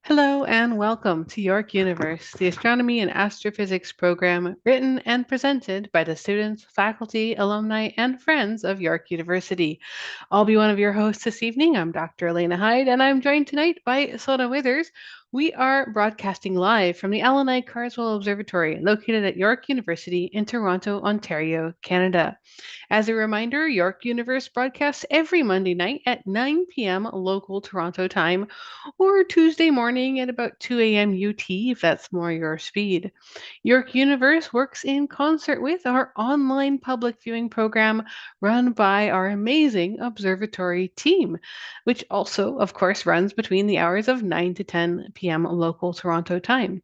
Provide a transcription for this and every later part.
Hello and welcome to York Universe, the astronomy and astrophysics program written and presented by the students, faculty, alumni, and friends of York University. I'll be one of your hosts this evening. I'm Dr. Elena Hyde, and I'm joined tonight by Sona Withers. We are broadcasting live from the Allan Carswell Observatory, located at York University in Toronto, Ontario, Canada. As a reminder, York Universe broadcasts every Monday night at 9 p.m. local Toronto time or Tuesday morning at about 2 a.m. UT if that's more your speed. York Universe works in concert with our online public viewing program run by our amazing observatory team, which also, of course, runs between the hours of 9 to 10 p.m. local Toronto time.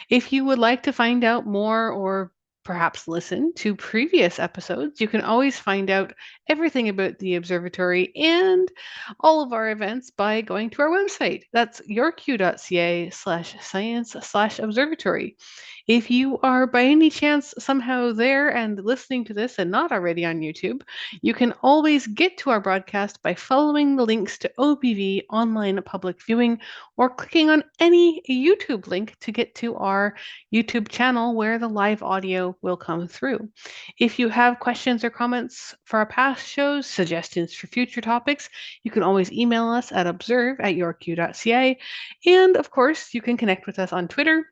If you would like to find out more or perhaps listen to previous episodes, you can always find out everything about the observatory and all of our events by going to our website. That's yorku.ca/science/observatory. If you are by any chance somehow there and listening to this and not already on YouTube, you can always get to our broadcast by following the links to OPV online public viewing or clicking on any YouTube link to get to our YouTube channel where the live audio will come through. If you have questions or comments for our past shows, suggestions for future topics, you can always email us at observe@yorku.ca. And of course, you can connect with us on Twitter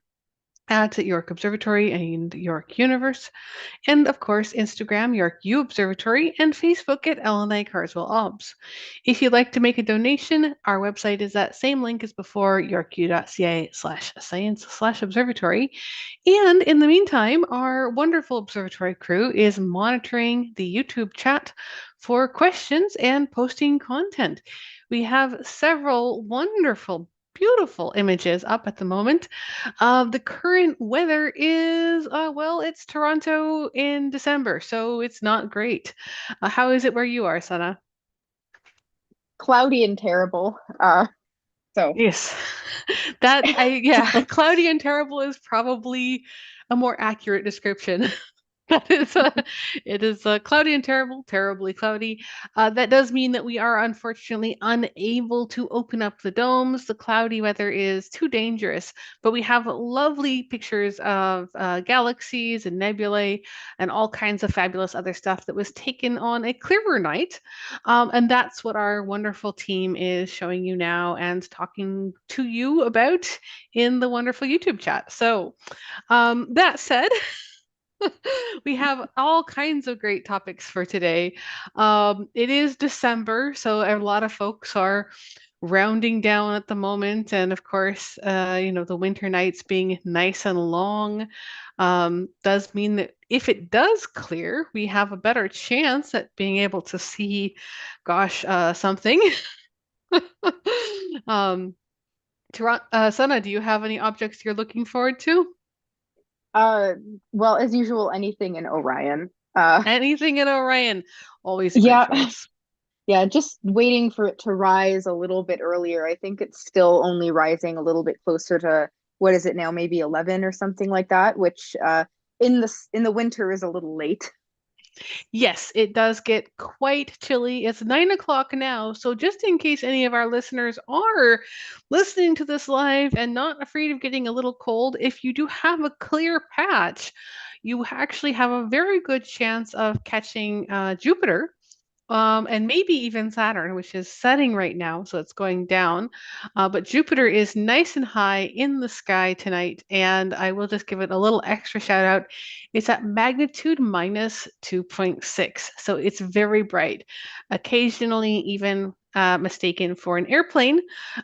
at York Observatory and York Universe, and of course, Instagram, York U Observatory, and Facebook at Allan Carswell Obs. If you'd like to make a donation, our website is that same link as before, yorku.ca/science/observatory. And in the meantime, our wonderful observatory crew is monitoring the YouTube chat for questions and posting content. We have several wonderful beautiful images up at the moment. The current weather is, well, it's Toronto in December, so it's not great. How is it where you are, Sana? Cloudy and terrible. So Yes, yeah, cloudy and terrible is probably a more accurate description. That is, it is cloudy and terrible, terribly cloudy. That does mean that we are unfortunately unable to open up the domes. The cloudy weather is too dangerous, but we have lovely pictures of galaxies and nebulae and all kinds of fabulous other stuff that was taken on a clearer night. And that's what our wonderful team is showing you now and talking to you about in the wonderful YouTube chat. So, that said, we have all kinds of great topics for today. It is December, so a lot of folks are rounding down at the moment. And of course, the winter nights being nice and long does mean that if it does clear, we have a better chance at being able to see, gosh, something. um, Sana, do you have any objects you're looking forward to? uh well, as usual, anything in Orion. Anything in Orion? Always a great Yeah, choice. yeah, just waiting for it to rise a little bit earlier. I think it's still only rising a little bit closer to what is it now, maybe 11 or something like that, which in the winter is a little late. Yes, it does get quite chilly. It's 9 o'clock now. So, just in case any of our listeners are listening to this live and not afraid of getting a little cold, if you do have a clear patch, you actually have a very good chance of catching Jupiter. And maybe even Saturn, which is setting right now, so it's going down. But Jupiter is nice and high in the sky tonight, and I will just give it a little extra shout out. It's at magnitude minus 2.6, so it's very bright, occasionally even mistaken for an airplane.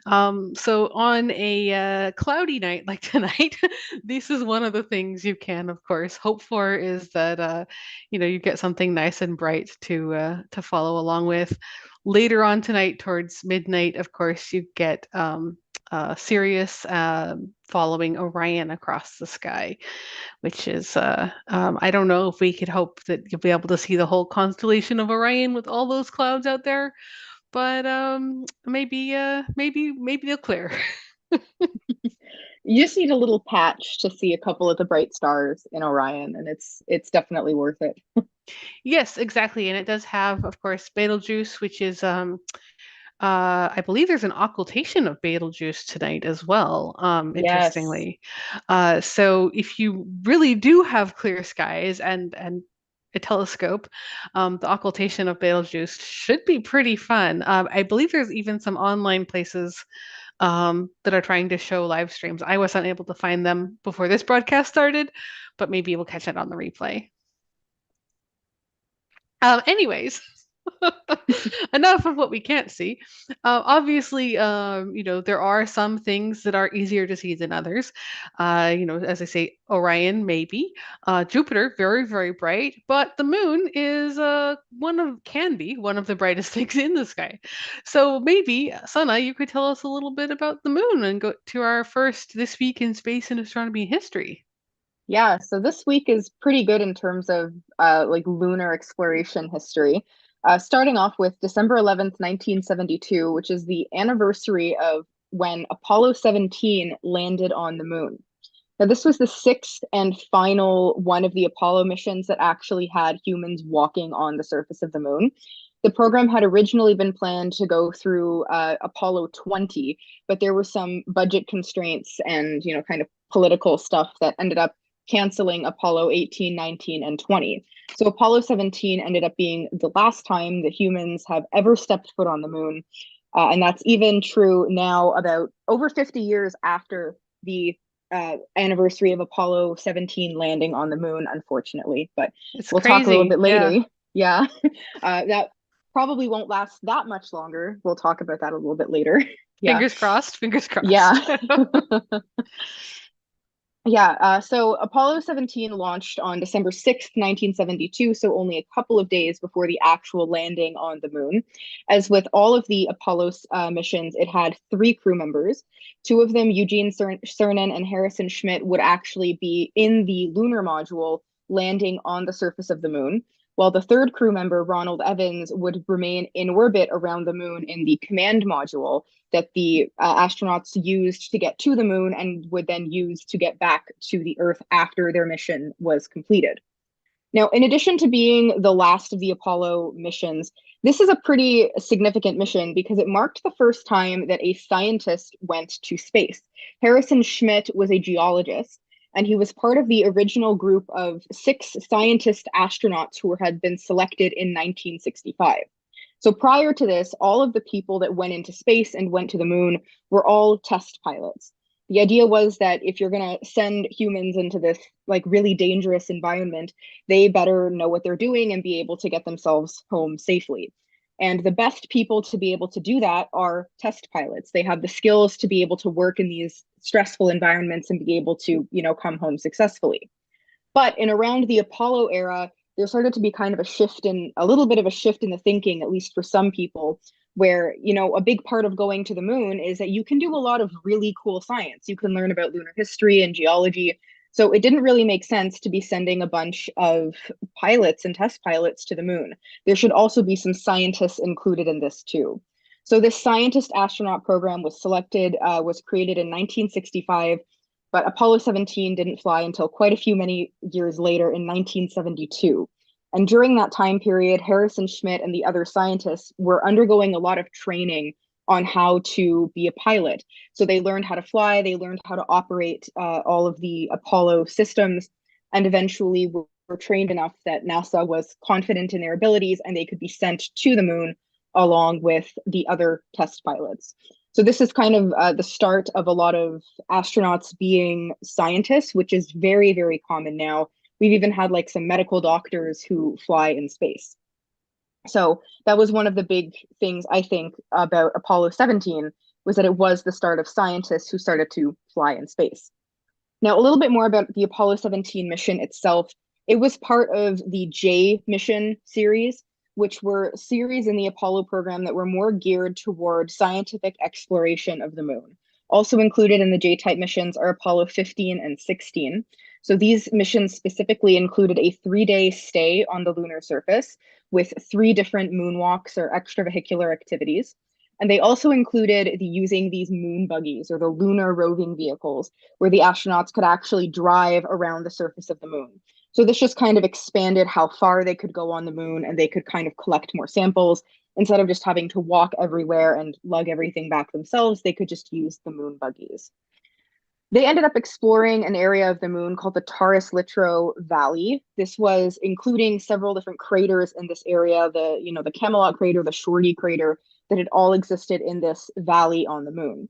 So on a cloudy night like tonight, this is one of the things you can, of course, hope for is that you get something nice and bright to follow along with. Later on tonight, towards midnight, of course, you get Sirius following Orion across the sky, which is I don't know if we could hope that you'll be able to see the whole constellation of Orion with all those clouds out there, but maybe they'll clear. You just need a little patch to see a couple of the bright stars in Orion, and it's definitely worth it. Yes, exactly, and it does have, of course, Betelgeuse, which is I believe there's an occultation of Betelgeuse tonight as well, Yes. interestingly. So if you really do have clear skies and a telescope, the occultation of Betelgeuse should be pretty fun. I believe there's even some online places that are trying to show live streams. I was unable to find them before this broadcast started, but maybe we'll catch it on the replay. Anyways, enough of what we can't see. Obviously, there are some things that are easier to see than others. As I say, Orion maybe, Jupiter very very bright, but the moon is can be one of the brightest things in the sky. So maybe Sana, you could tell us a little bit about the moon and go to our first this week in space and astronomy history. Yeah, so this week is pretty good in terms of like lunar exploration history. Starting off with December 11th, 1972, which is the anniversary of when Apollo 17 landed on the moon. Now, this was the sixth and final one of the Apollo missions that actually had humans walking on the surface of the moon. The program had originally been planned to go through Apollo 20, but there were some budget constraints and, kind of political stuff that ended up canceling Apollo 18, 19, and 20. So Apollo 17 ended up being the last time that humans have ever stepped foot on the moon. And that's even true now, about over 50 years after the anniversary of Apollo 17 landing on the moon, unfortunately. But It's we'll talk a little crazy, bit yeah. later. Yeah, that probably won't last that much longer. We'll talk about that a little bit later. Yeah, Fingers crossed, fingers yeah. crossed. Yeah, so Apollo 17 launched on December 6th, 1972, so only a couple of days before the actual landing on the moon. As with all of the Apollo missions, it had three crew members. Two of them, Eugene Cernan and Harrison Schmitt, would actually be in the lunar module landing on the surface of the moon, while the third crew member, Ronald Evans, would remain in orbit around the moon in the command module that the astronauts used to get to the moon and would then use to get back to the Earth after their mission was completed. Now, in addition to being the last of the Apollo missions, this is a pretty significant mission because it marked the first time that a scientist went to space. Harrison Schmitt was a geologist, and he was part of the original group of six scientist astronauts who had been selected in 1965. So prior to this, all of the people that went into space and went to the moon were all test pilots. The idea was that if you're going to send humans into this like really dangerous environment, they better know what they're doing and be able to get themselves home safely. And the best people to be able to do that are test pilots. They have the skills to be able to work in these stressful environments and be able to, come home successfully. But in around the Apollo era, there started to be kind of a little bit of a shift in the thinking, at least for some people, where, a big part of going to the moon is that you can do a lot of really cool science. You can learn about lunar history and geology. So it didn't really make sense to be sending a bunch of pilots and test pilots to the moon. There should also be some scientists included in this too. So this scientist astronaut program was created in 1965, but Apollo 17 didn't fly until quite a few many years later in 1972. And during that time period, Harrison Schmitt and the other scientists were undergoing a lot of training on how to be a pilot. So they learned how to fly, they learned how to operate all of the Apollo systems, and eventually were trained enough that NASA was confident in their abilities and they could be sent to the moon along with the other test pilots. So this is kind of the start of a lot of astronauts being scientists, which is very, very common now. We've even had like some medical doctors who fly in space. So that was one of the big things I think about Apollo 17 was that it was the start of scientists who started to fly in space. Now, a little bit more about the Apollo 17 mission itself. It was part of the J mission series, which were series in the Apollo program that were more geared toward scientific exploration of the moon. Also included in the J type missions are Apollo 15 and 16. So these missions specifically included a 3-day stay on the lunar surface with 3 different moonwalks or extravehicular activities. And they also included using these moon buggies or the lunar roving vehicles where the astronauts could actually drive around the surface of the moon. So this just kind of expanded how far they could go on the moon and they could kind of collect more samples instead of just having to walk everywhere and lug everything back themselves, they could just use the moon buggies. They ended up exploring an area of the moon called the Taurus Littrow Valley. This was including several different craters in this area, the Camelot crater, the Shorty crater, that had all existed in this valley on the moon.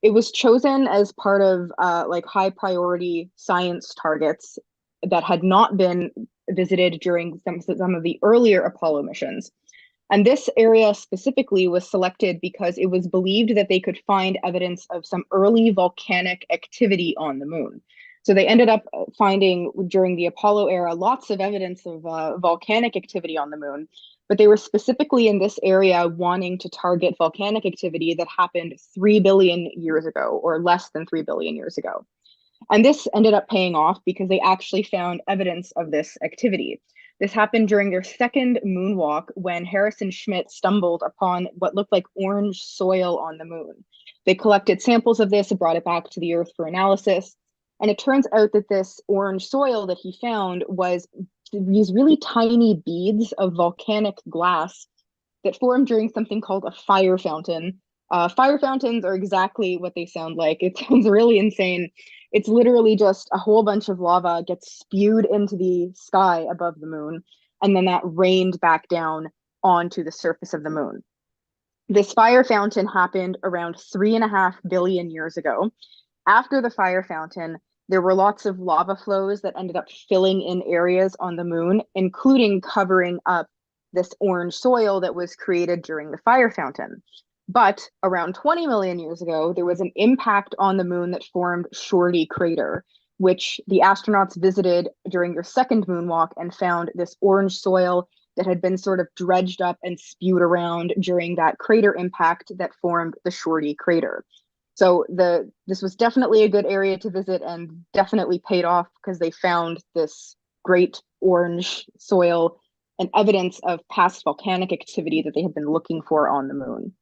It was chosen as part of like high priority science targets that had not been visited during some of the earlier Apollo missions. And this area specifically was selected because it was believed that they could find evidence of some early volcanic activity on the moon. So they ended up finding during the Apollo era lots of evidence of volcanic activity on the moon, but they were specifically in this area wanting to target volcanic activity that happened 3 billion years ago or less than 3 billion years ago. And this ended up paying off because they actually found evidence of this activity. This happened during their second moonwalk when Harris and Schmitt stumbled upon what looked like orange soil on the moon. They collected samples of this and brought it back to the Earth for analysis. And it turns out that this orange soil that he found was these really tiny beads of volcanic glass that formed during something called a fire fountain. Fire fountains are exactly what they sound like. It sounds really insane. It's literally just a whole bunch of lava gets spewed into the sky above the moon, and then that rained back down onto the surface of the moon. This fire fountain happened around 3.5 billion years ago. After the fire fountain, there were lots of lava flows that ended up filling in areas on the moon, including covering up this orange soil that was created during the fire fountain. But around 20 million years ago, there was an impact on the moon that formed Shorty Crater, which the astronauts visited during their second moonwalk and found this orange soil that had been sort of dredged up and spewed around during that crater impact that formed the Shorty Crater. So this was definitely a good area to visit and definitely paid off because they found this great orange soil and evidence of past volcanic activity that they had been looking for on the moon.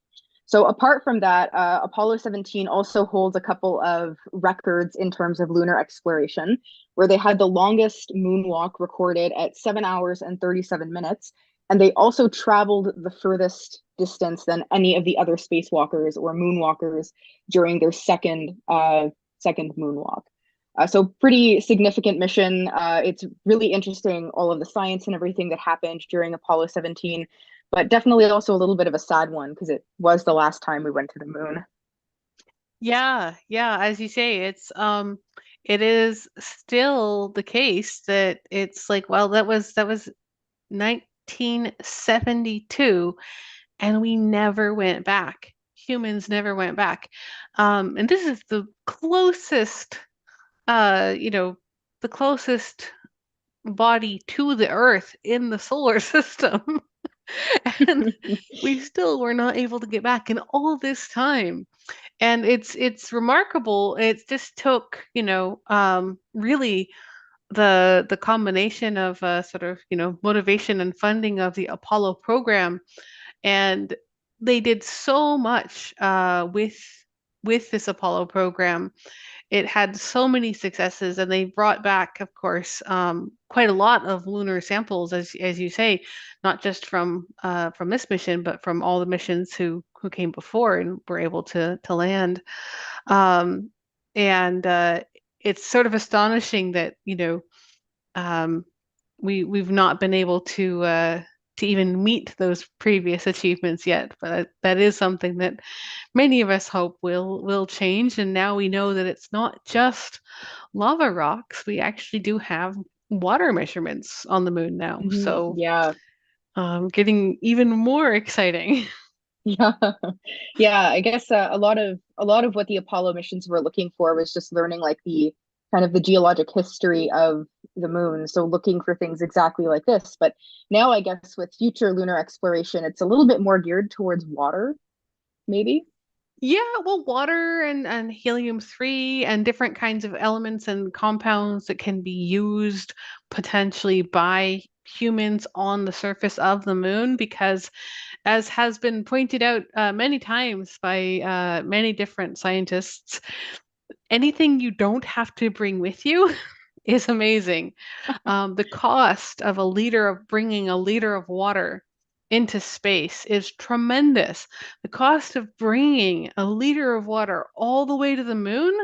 So apart from that, Apollo 17 also holds a couple of records in terms of lunar exploration, where they had the longest moonwalk recorded at 7 hours and 37 minutes. And they also traveled the furthest distance than any of the other spacewalkers or moonwalkers during their second moonwalk. So pretty significant mission. It's really interesting, all of the science and everything that happened during Apollo 17, but definitely also a little bit of a sad one because it was the last time we went to the moon. Yeah, yeah, as you say, it is still the case that it's like, well, that was 1972 and we never went back. Humans never went back. And this is the closest you know, the closest body to the Earth in the solar system. And we still were not able to get back in all this time. And it's remarkable. It just took, really the combination of sort of, motivation and funding of the Apollo program. And they did so much with this Apollo program. It had so many successes, and they brought back, of course, quite a lot of lunar samples, as you say, not just from this mission, but from all the missions who came before and were able to land. Um, and it's sort of astonishing that um, we've not been able to even meet those previous achievements yet. But that is something that many of us hope will change. And now we know that it's not just lava rocks. We actually do have water measurements on the moon now. So Yeah. getting even more exciting. Yeah, yeah. I guess a lot of what the Apollo missions were looking for was just learning like the kind of the geologic history of the moon. So looking for things exactly like this. But now I guess with future lunar exploration, it's a little bit more geared towards water, maybe. Yeah, well, water and helium-3 and different kinds of elements and compounds that can be used potentially by humans on the surface of the moon, because as has been pointed out many times by many different scientists, anything you don't have to bring with you is amazing. The cost of bringing a liter of water into space is tremendous. The cost of bringing a liter of water all the way to the moon,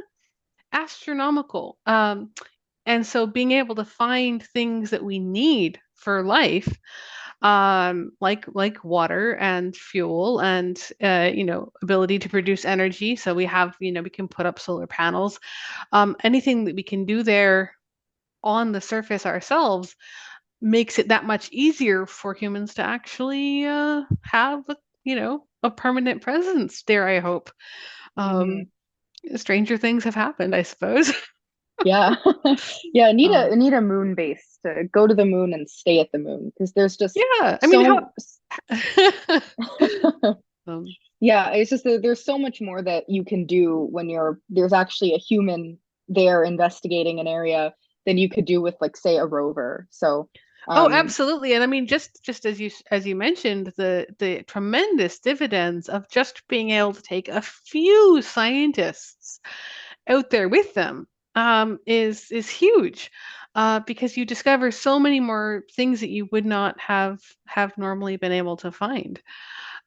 astronomical. And so being able to find things that we need for life, like water and fuel and ability to produce energy. So we have, we can put up solar panels. Anything that we can do there on the surface ourselves makes it that much easier for humans to actually have a permanent presence, dare I hope. Hmm. Um, Stranger things have happened, I suppose. Yeah. Yeah, I um, need a moon base to go to the moon and stay at the moon because there's just yeah, I mean, how so um, yeah, it's just that there's so much more that you can do when there's actually a human there investigating an area than you could do with like say a rover. So oh, um absolutely. And I mean, just as you mentioned, the tremendous dividends of just being able to take a few scientists out there with them is huge, because you discover so many more things that you would not have normally been able to find.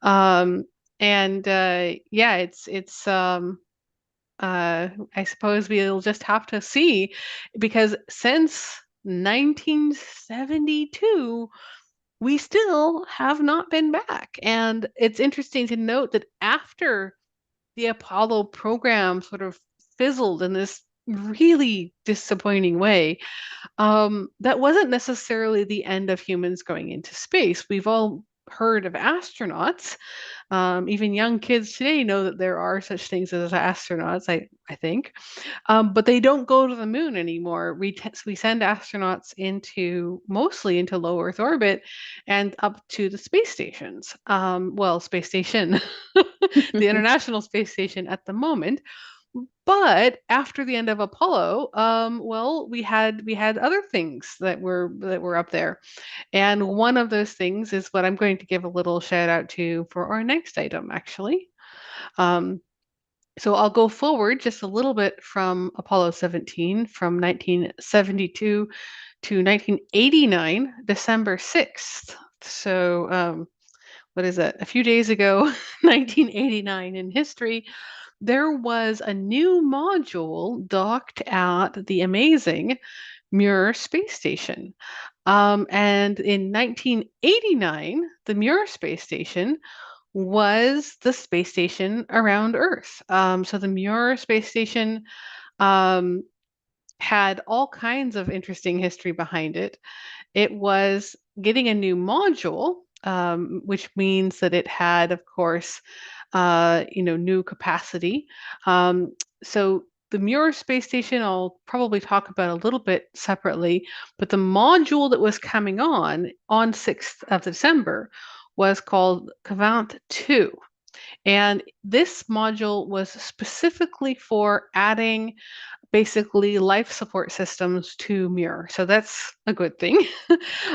Um, and yeah, I suppose we'll just have to see, because since 1972, we still have not been back. And it's interesting to note that after the Apollo program sort of fizzled in this really disappointing way, that wasn't necessarily the end of humans going into space. We've all heard of astronauts. Even young kids today know that there are such things as astronauts, I think. But they don't go to the moon anymore. We send astronauts mostly into low Earth orbit and up to the space stations. Well, space station, the International Space Station at the moment. But after the end of Apollo, well, we had other things that were up there, and one of those things is what I'm going to give a little shout out to for our next item, actually. Um, so I'll go forward just a little bit from Apollo 17 from 1972 to 1989, December 6th. So, what is it? A few days ago, 1989 in history, there was a new module docked at the amazing Mir space station. And in 1989, the Mir space station was the space station around Earth. So the Muir space station um, had all kinds of interesting history behind it. It was getting a new module, which means that it had, of course, new capacity. So the Muir space station, I'll probably talk about a little bit separately, but the module that was coming on 6th of December was called Cavant 2. And this module was specifically for adding basically life support systems to Muir. So that's a good thing.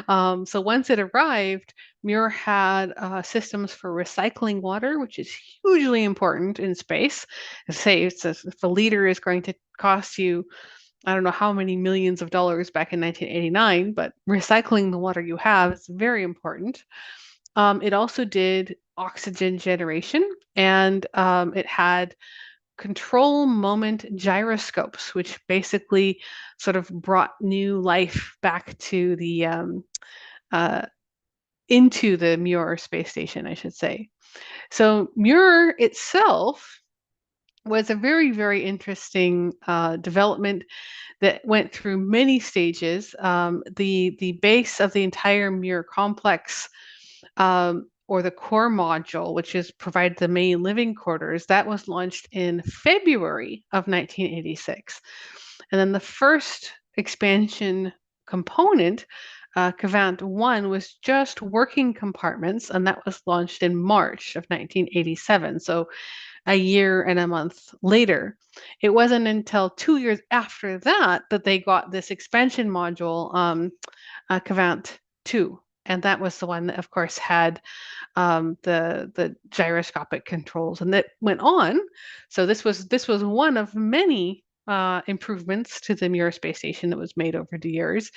So once it arrived, Muir had systems for recycling water, which is hugely important in space. Say if a liter is going to cost you, I don't know how many millions of dollars back in 1989, but recycling the water you have is very important. It also did oxygen generation, and it had control moment gyroscopes, which basically sort of brought new life back to the uh, into the Muir space station, I should say. So Muir itself was a very, very interesting development that went through many stages. The base of the entire Muir complex, or the core module, which is provide the main living quarters, that was launched in February of 1986. And then the first expansion component, Cavant 1, was just working compartments, and that was launched in March of 1987. So a year and a month later. It wasn't until 2 years after that that they got this expansion module, Cavant 2. And that was the one that, of course, had the gyroscopic controls, and that went on. So this was one of many improvements to the Mir space station that was made over the years.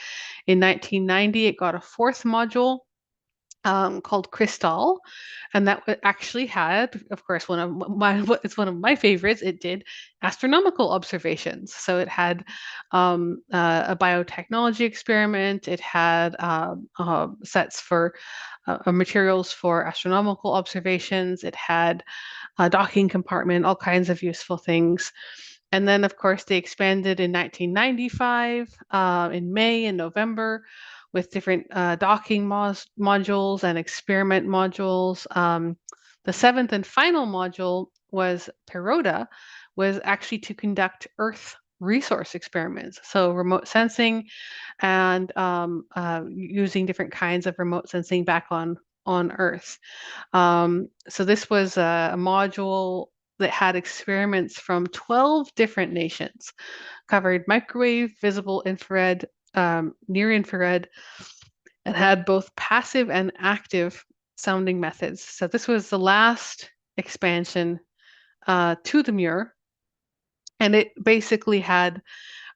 In 1990, it got a fourth module, called Crystal, and that actually had, of course, it's one of my favorites. It did astronomical observations, so it had a biotechnology experiment. It had sets for materials for astronomical observations. It had a docking compartment, all kinds of useful things. And then, of course, they expanded in 1995, in May and November, with different docking modules and experiment modules. The seventh and final module was Peroda, was actually to conduct Earth resource experiments. So remote sensing and using different kinds of remote sensing back on Earth. So this was a module that had experiments from 12 different nations, covered microwave, visible infrared, near infrared, and had both passive and active sounding methods. So this was the last expansion to the Muir, and it basically had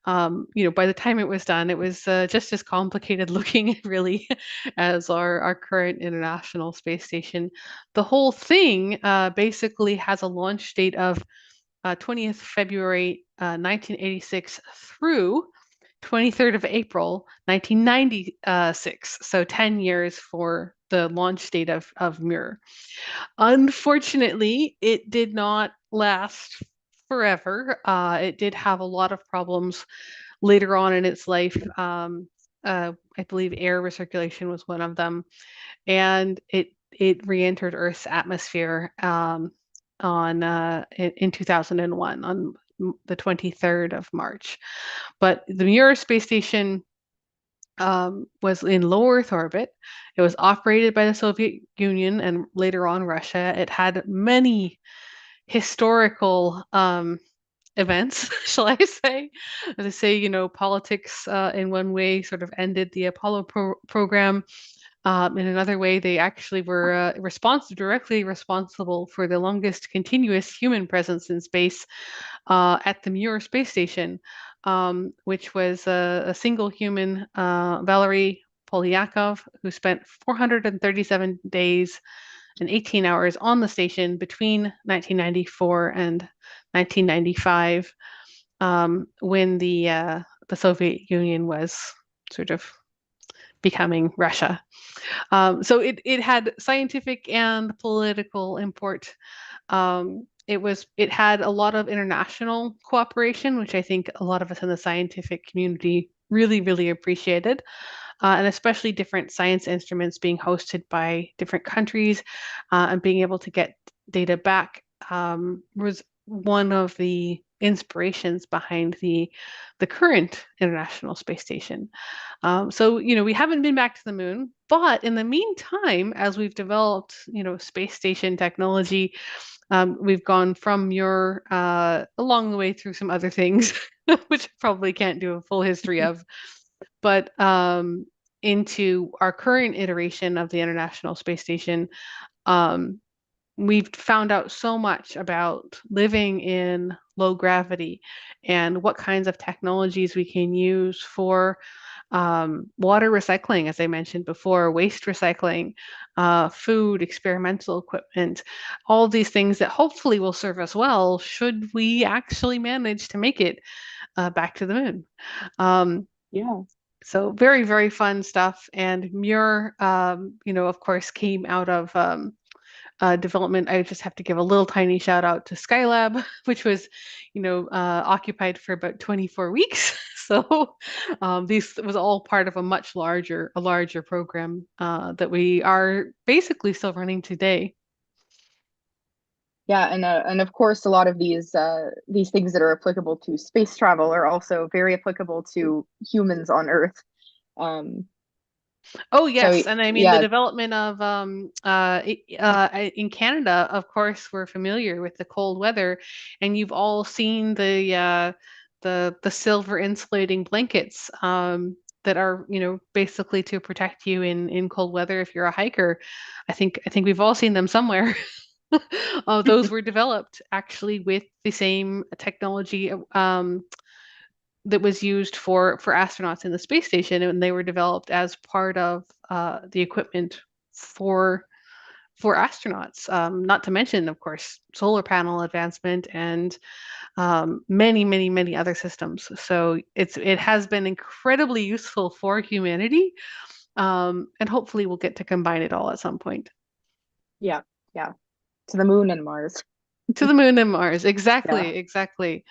by the time it was done, it was just as complicated looking, really, as our current International Space Station. The whole thing basically has a launch date of 20th February 1986 through 23rd of April 1996. So 10 years for the launch date of Mir. Unfortunately, it did not last forever. It did have a lot of problems later on in its life. I believe air recirculation was one of them, and it re-entered Earth's atmosphere in 2001 on the 23rd of March. But the Mir space station was in low Earth orbit. It was operated by the Soviet Union and later on Russia. It had many historical events, shall I say? As I say, politics in one way sort of ended the Apollo program. In another way, they actually were directly responsible for the longest continuous human presence in space at the Mir space station, which was a single human, Valery Polyakov, who spent 437 days and 18 hours on the station between 1994 and 1995, when the Soviet Union was sort of becoming Russia. So it had scientific and political import. It had a lot of international cooperation, which I think a lot of us in the scientific community really, really appreciated, and especially different science instruments being hosted by different countries and being able to get data back was one of the inspirations behind the current International Space Station. So, we haven't been back to the moon, but in the meantime, as we've developed, space station technology, we've gone from your along the way through some other things, which I probably can't do a full history of, but into our current iteration of the International Space Station. Um, we've found out so much about living in low gravity and what kinds of technologies we can use for water recycling, as I mentioned before, waste recycling, food, experimental equipment, all these things that hopefully will serve us well should we actually manage to make it back to the moon. Um, Yeah. so very, very fun stuff. And Muir, of course, came out of development. I just have to give a little tiny shout out to Skylab, which was, occupied for about 24 weeks. So this was all part of a larger program that we are basically still running today. Yeah, and of course, a lot of these things that are applicable to space travel are also very applicable to humans on Earth. Um, Oh so yes, and I mean the yeah, development of in Canada, of course, we're familiar with the cold weather, and you've all seen the silver insulating blankets that are basically to protect you in cold weather if you're a hiker. I think we've all seen them somewhere. Those were developed actually with the same technology that was used for astronauts in the space station, and they were developed as part of the equipment for astronauts. Not to mention, of course, solar panel advancement and many, many, many other systems. So it has been incredibly useful for humanity, and hopefully we'll get to combine it all at some point. Yeah, yeah. To the moon and Mars. To the moon and Mars. Yeah. Exactly, exactly.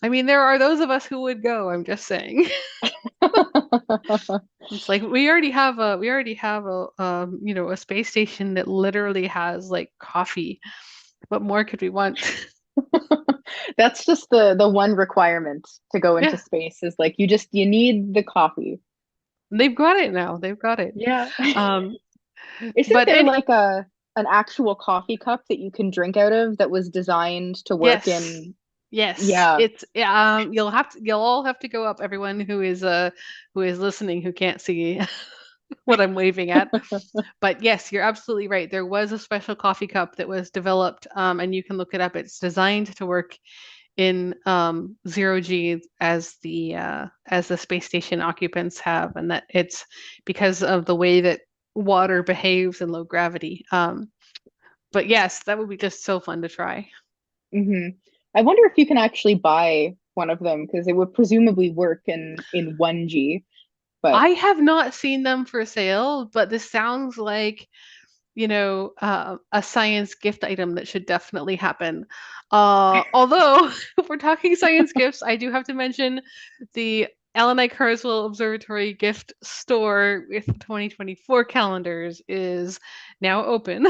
I mean, there are those of us who would go, I'm just saying. It's like we already have a space station that literally has like coffee. What more could we want? That's just the one requirement to go into Yeah, space is like you need the coffee. they've got it now. They've got it. Yeah. Um, Isn't but there any like a an actual coffee cup that you can drink out of that was designed to work Yes. in Yes. yeah. It's you'll all have to go up, everyone who is listening who can't see what I'm waving at. But yes, you're absolutely right. There was a special coffee cup that was developed, and you can look it up. It's designed to work in zero G as the space station occupants have, and that it's because of the way that water behaves in low gravity. But yes, that would be just so fun to try. Hmm. I wonder if you can actually buy one of them because it would presumably work in 1G, but I have not seen them for sale, but this sounds like, a science gift item that should definitely happen. Although, if we're talking science gifts, I do have to mention the Allan Carswell Observatory gift store with 2024 calendars is now open,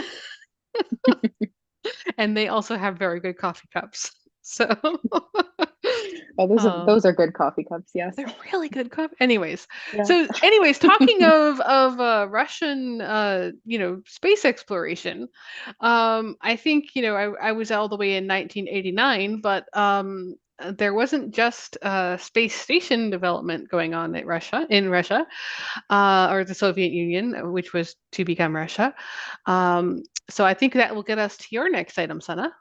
and they also have very good coffee cups. So, oh, um, those are good coffee cups, yes. they're really good coffee. Anyways, Yeah. talking of Russian space exploration, I think I was all the way in 1989, but there wasn't just space station development going on at Russia, or the Soviet Union, which was to become Russia. So I think that will get us to your next item, Sana.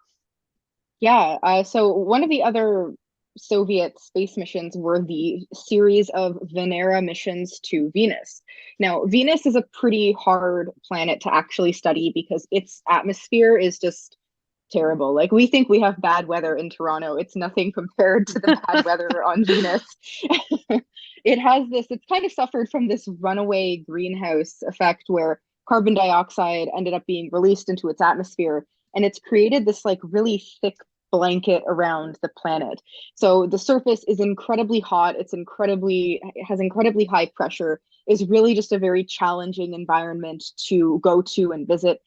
Yeah, so one of the other Soviet space missions were the series of Venera missions to Venus. Now, Venus is a pretty hard planet to actually study because its atmosphere is just terrible. Like we think we have bad weather in Toronto. It's nothing compared to the bad weather on Venus. It's kind of suffered from this runaway greenhouse effect where carbon dioxide ended up being released into its atmosphere and it's created this like really thick blanket around the planet. So the surface is incredibly hot, it has incredibly high pressure, is really just a very challenging environment to go to and visit.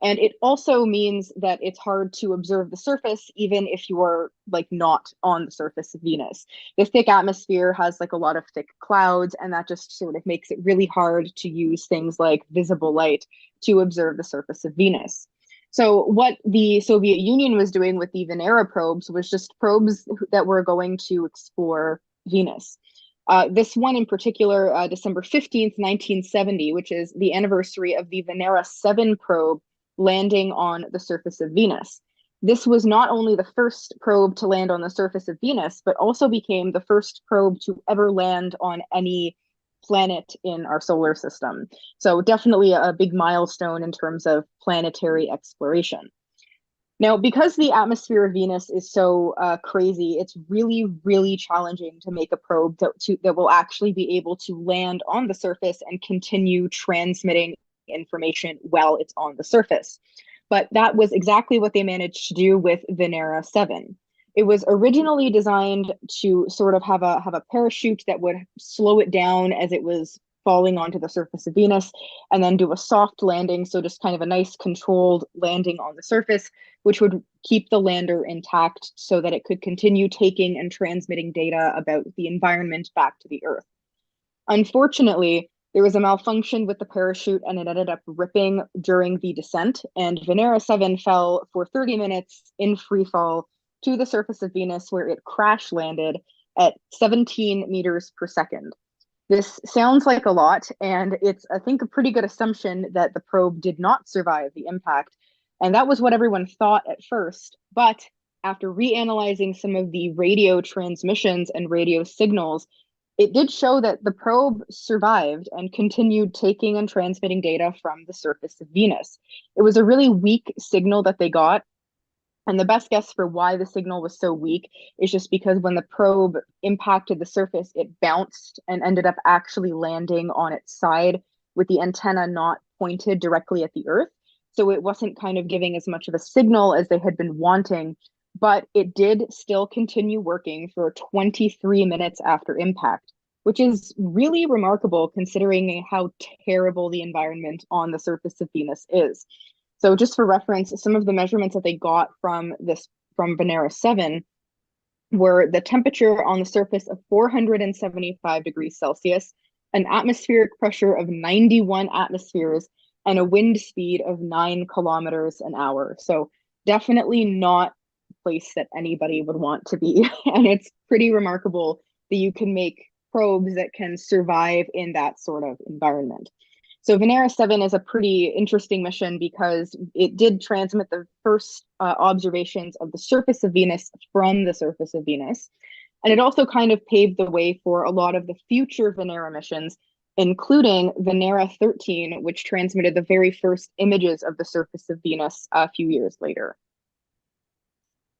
And it also means that it's hard to observe the surface, even if you're like not on the surface of Venus. The thick atmosphere has like a lot of thick clouds, and that just sort of makes it really hard to use things like visible light to observe the surface of Venus. So, what the Soviet Union was doing with the Venera probes was just probes that were going to explore Venus. This one in particular, December 15th, 1970, which is the anniversary of the Venera 7 probe landing on the surface of Venus. This was not only the first probe to land on the surface of Venus, but also became the first probe to ever land on any planet in our solar system. So, definitely a big milestone in terms of planetary exploration. Now, because the atmosphere of Venus is so crazy, it's really, really challenging to make a probe that will actually be able to land on the surface and continue transmitting information while it's on the surface. But that was exactly what they managed to do with Venera 7. It was originally designed to sort of have a parachute that would slow it down as it was falling onto the surface of Venus and then do a soft landing. So, just kind of a nice controlled landing on the surface, which would keep the lander intact so that it could continue taking and transmitting data about the environment back to the Earth. Unfortunately, there was a malfunction with the parachute and it ended up ripping during the descent, and Venera 7 fell for 30 minutes in free fall to the surface of Venus, where it crash landed at 17 meters per second. This sounds like a lot, and it's, I think, a pretty good assumption that the probe did not survive the impact. And that was what everyone thought at first. But after reanalyzing some of the radio transmissions and radio signals, it did show that the probe survived and continued taking and transmitting data from the surface of Venus. It was a really weak signal that they got. And the best guess for why the signal was so weak is just because when the probe impacted the surface, it bounced and ended up actually landing on its side with the antenna not pointed directly at the Earth. So it wasn't kind of giving as much of a signal as they had been wanting, but it did still continue working for 23 minutes after impact, which is really remarkable considering how terrible the environment on the surface of Venus is. So just for reference, some of the measurements that they got from Venera 7 were the temperature on the surface of 475 degrees Celsius, an atmospheric pressure of 91 atmospheres, and a wind speed of 9 kilometers an hour. So definitely not a place that anybody would want to be. And it's pretty remarkable that you can make probes that can survive in that sort of environment. So Venera 7 is a pretty interesting mission because it did transmit the first observations of the surface of Venus from the surface of Venus. And it also kind of paved the way for a lot of the future Venera missions, including Venera 13, which transmitted the very first images of the surface of Venus a few years later.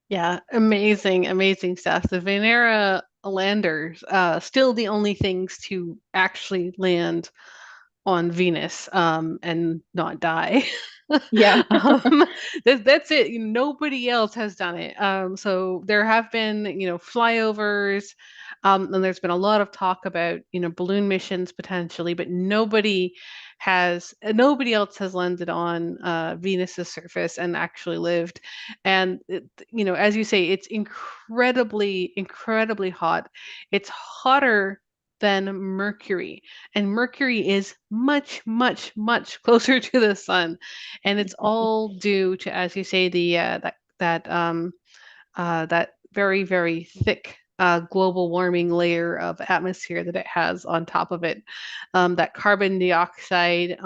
Yeah, amazing, amazing stuff. The Venera landers, still the only things to actually land on Venus, and not die. Yeah. um, that's it. Nobody else has done it. So there have been, flyovers, and there's been a lot of talk about, balloon missions potentially, but nobody else has landed on Venus's surface and actually lived. And as you say, it's incredibly, incredibly hot. It's hotter than Mercury. And Mercury is much, much, much closer to the sun. And it's all due to, as you say, the that very, very thick global warming layer of atmosphere that it has on top of it. That carbon dioxide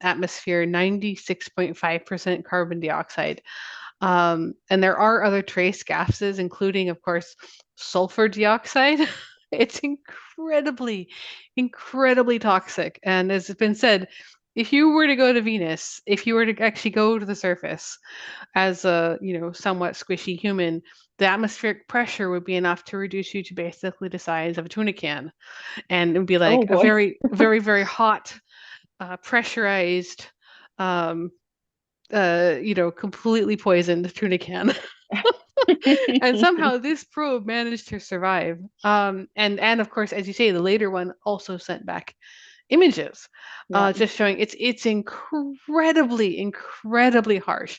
atmosphere, 96.5% carbon dioxide. And there are other trace gases, including, of course, sulfur dioxide. It's incredibly, incredibly toxic. And as it's been said, if you were to go to Venus, if you were to actually go to the surface as a, somewhat squishy human, the atmospheric pressure would be enough to reduce you to basically the size of a tuna can. And it would be Oh like a boy. very, very, very hot, pressurized, um, completely poisoned tuna can. And somehow this probe managed to survive. And of course, as you say, the later one also sent back images, Yeah. just showing it's incredibly, incredibly harsh.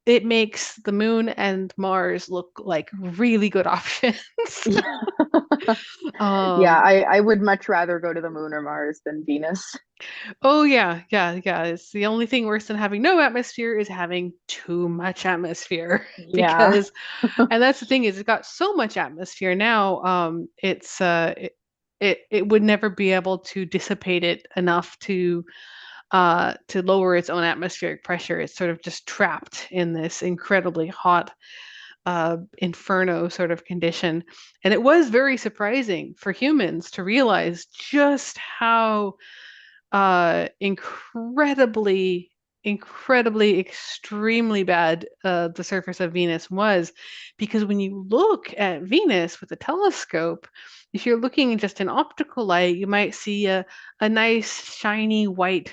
It makes the moon and Mars look like really good options. Yeah, um, I would much rather go to the moon or Mars than Venus. oh yeah, yeah, yeah. It's the only thing worse than having no atmosphere is having too much atmosphere Yeah. because and that's the thing is it got so much atmosphere now, it would never be able to dissipate it enough to lower its own atmospheric pressure. It's sort of just trapped in this incredibly hot inferno sort of condition. And it was very surprising for humans to realize just how incredibly, incredibly, extremely bad the surface of Venus was. Because when you look at Venus with a telescope, if you're looking just in optical light, you might see a nice, shiny white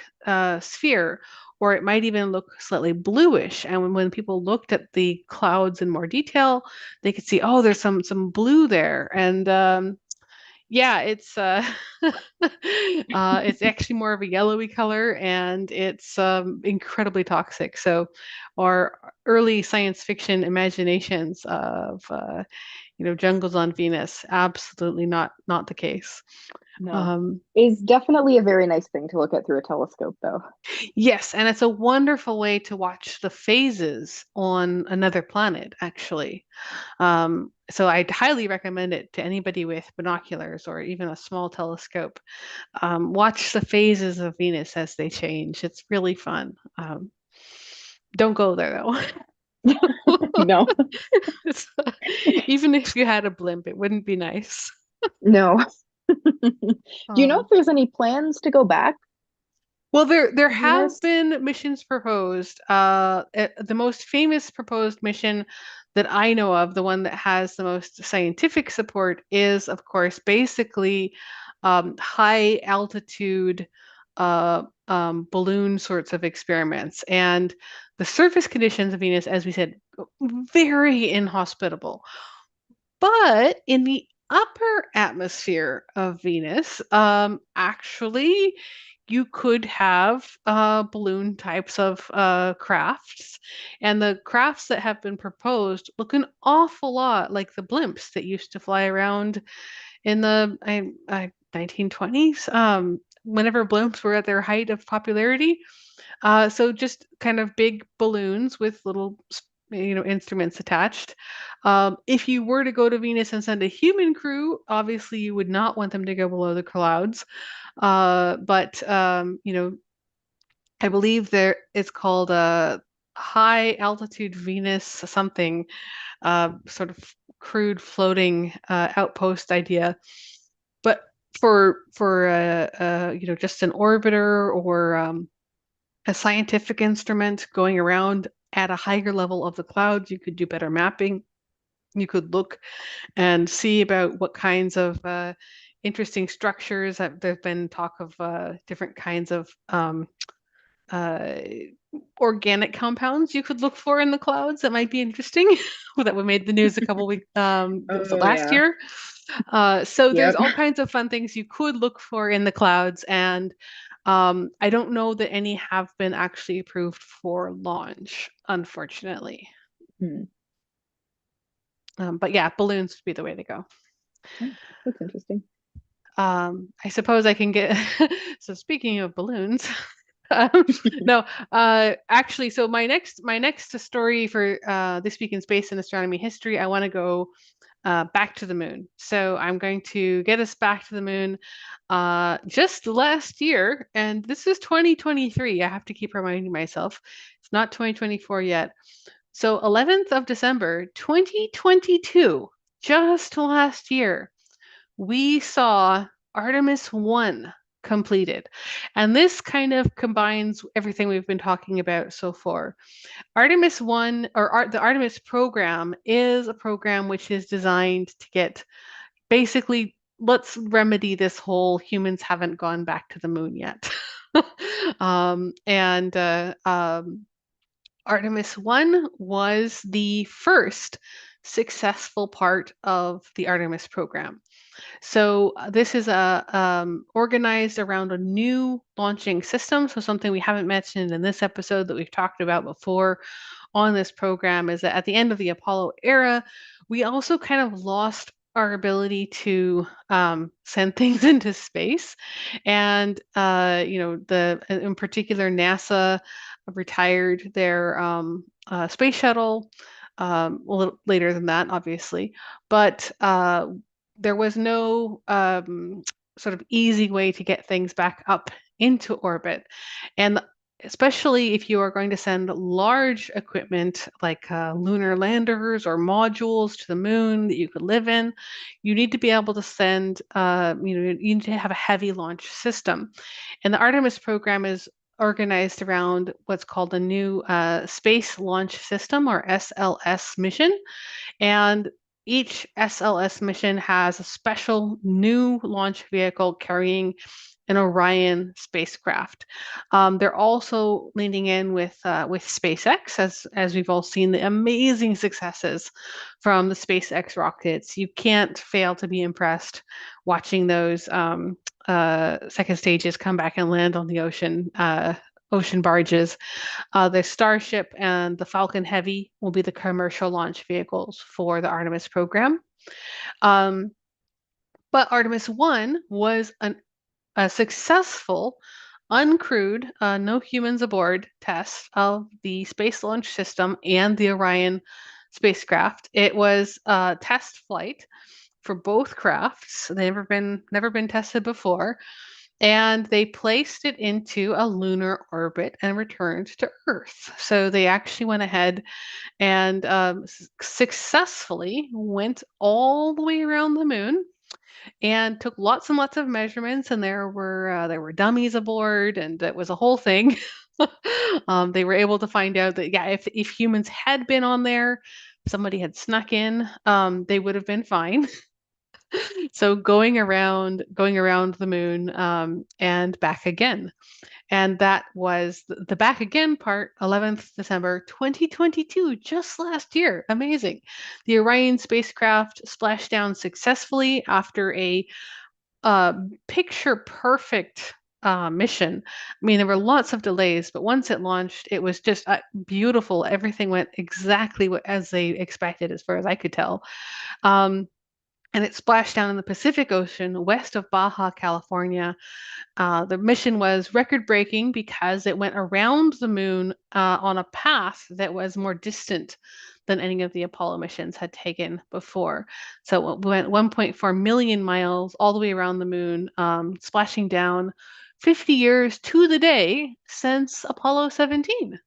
sphere. Or it might even look slightly bluish. And when people looked at the clouds in more detail, they could see, oh, there's some blue there. And yeah, it's actually more of a yellowy color and it's incredibly toxic. So our early science fiction imaginations of jungles on Venus, absolutely not the case. No. Um, Is definitely a very nice thing to look at through a telescope, though. yes, and it's a wonderful way to watch the phases on another planet, actually. So I'd highly recommend it to anybody with binoculars or even a small telescope. Watch the phases of Venus as they change. It's really fun. Don't go there though. No, Even if you had a blimp, it wouldn't be nice. no. Do you know if Um, there's any plans to go back well, there to have Venus? been missions proposed. The most famous proposed mission that I know of, the one that has the most scientific support, is, of course, basically high altitude balloon sorts of experiments. And the surface conditions of Venus, as we said, very inhospitable. But in the upper atmosphere of Venus, actually, you could have balloon types of crafts. And the crafts that have been proposed look an awful lot like the blimps that used to fly around in the 1920s, whenever blimps were at their height of popularity. So just kind of big balloons with little, instruments attached. If you were to go to Venus and send a human crew, obviously you would not want them to go below the clouds. But I believe there it's called a high altitude Venus something, sort of crude floating outpost idea. But for just an orbiter or a scientific instrument going around at a higher level of the clouds, you could do better mapping. You could look and see about what kinds of interesting structures. There's been talk of different kinds of uh, organic compounds you could look for in the clouds that might be interesting. That we made the news a couple weeks, was it Oh last yeah. year? So there's Yep. all kinds of fun things you could look for in the clouds, and I don't know that any have been actually approved for launch, unfortunately. Hmm. But yeah, balloons would be the way to go. Oh, that's interesting. I suppose I can get. So speaking of balloons, um, no, actually, so my next story for this week in space and astronomy history, I want to go back to the moon. So I'm going to get us back to the moon just last year, and this is 2023. I have to keep reminding myself it's not 2024 yet. So 11th of December, 2022, just last year, we saw Artemis 1 completed. And this kind of combines everything we've been talking about so far. Artemis 1 or the Artemis program is a program which is designed to get basically, let's remedy this whole humans haven't gone back to the moon yet. And Artemis 1 was the first successful part of the Artemis program. So this is organized around a new launching system. So something we haven't mentioned in this episode that we've talked about before on this program is that at the end of the Apollo era, we also kind of lost our ability to send things into space, and the in particular NASA retired their space shuttle a little later than that, obviously, but there was no sort of easy way to get things back up into orbit. And especially if you are going to send large equipment like lunar landers or modules to the moon that you could live in, you need to be able to send, you need to have a heavy launch system. And the Artemis program is organized around what's called a new Space Launch System or SLS mission. And each SLS mission has a special new launch vehicle carrying an Orion spacecraft. They're also leaning in with SpaceX, as we've all seen the amazing successes from the SpaceX rockets. You can't fail to be impressed watching those second stages come back and land on the ocean barges. The Starship and the Falcon Heavy will be the commercial launch vehicles for the Artemis program. Um, but Artemis 1 was a successful, uncrewed, no humans aboard test of the Space Launch System and the Orion spacecraft. It was a test flight for both crafts. They've never been tested before, and they placed it into a lunar orbit and returned to Earth. So they actually went ahead and successfully went all the way around the moon and took lots and lots of measurements. And there were dummies aboard, and it was a whole thing. They were able to find out that, yeah, if humans had been on there, somebody had snuck in, they would have been fine. So going around the moon, and back again. And that was the back again part, 11th December 2022, just last year. Amazing. The Orion spacecraft splashed down successfully after a uh, picture perfect mission. I mean, there were lots of delays, but once it launched, it was just beautiful. Everything went exactly as they expected, as far as I could tell. Um, and it splashed down in the Pacific Ocean west of Baja California. The mission was record breaking because it went around the moon on a path that was more distant than any of the Apollo missions had taken before. So it went 1.4 million miles all the way around the moon, splashing down 50 years to the day since Apollo 17.